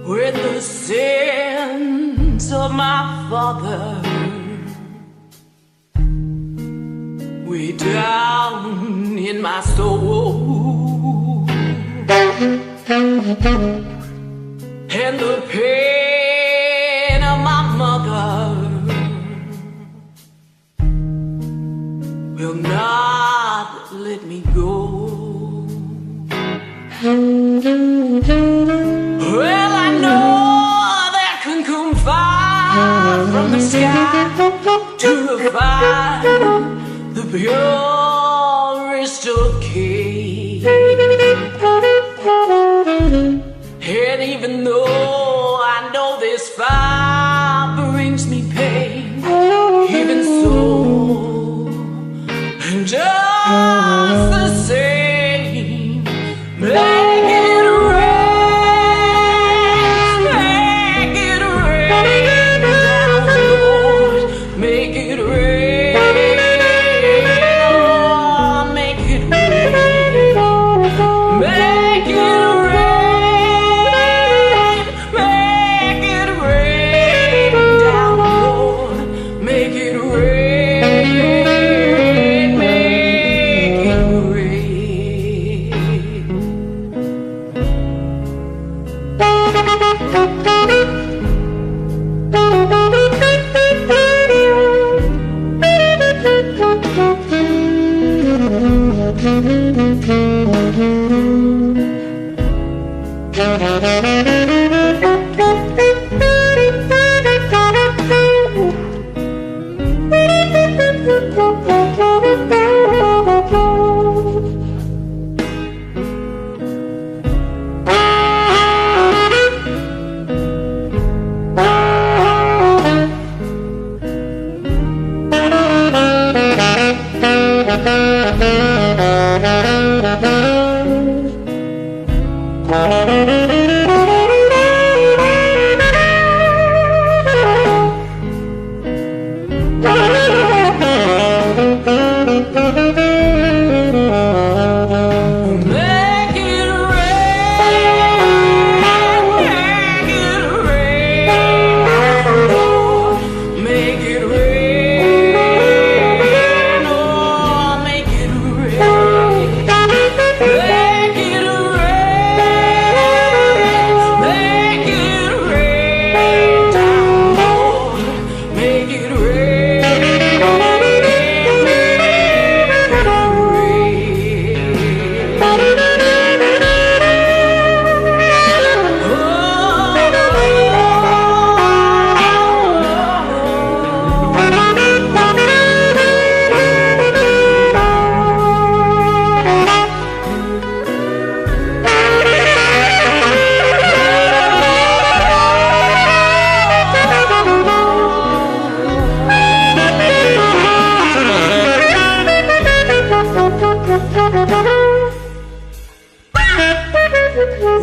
with the sins of my father way down in my soul, and the pain of my mother will not let me go. Well, I know there can come fire from the sky to refine the purest of cane. And even though I know this fire brings me pain, even so, just the same, make it rain, make it rain down, Lord, make it rain, oh, make it rain, make it rain, make it rain down, Lord, make it rain.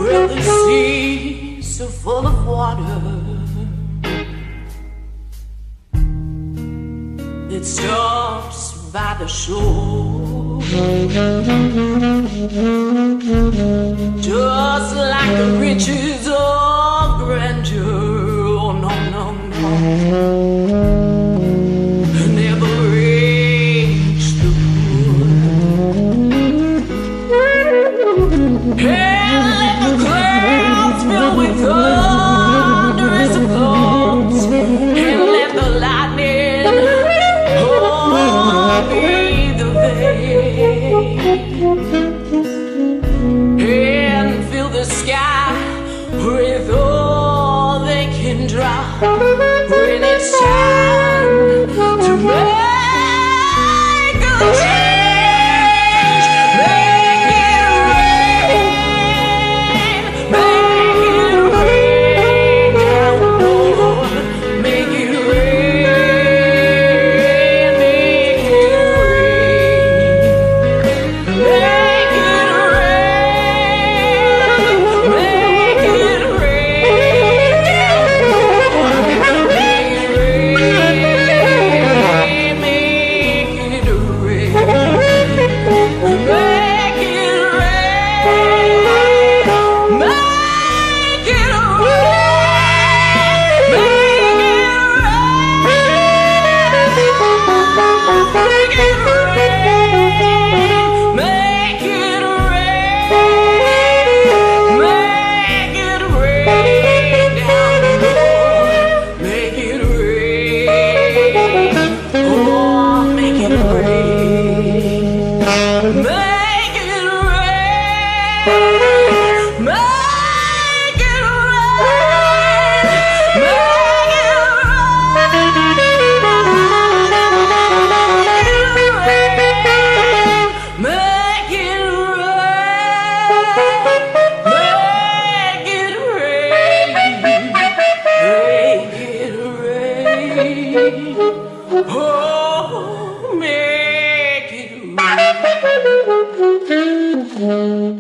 Well, the seas so full of water, it stops by the shore, just like the riches of grandeur. Oh, no, no, no, never reach the poor. And let the clouds fill with thunderous applause, and let the lightning be the veil, and fill the sky with all they can drop when it's time to make a change. Make it rain. Make it rain. Make it rain. Make it rain. Oh, make it rain.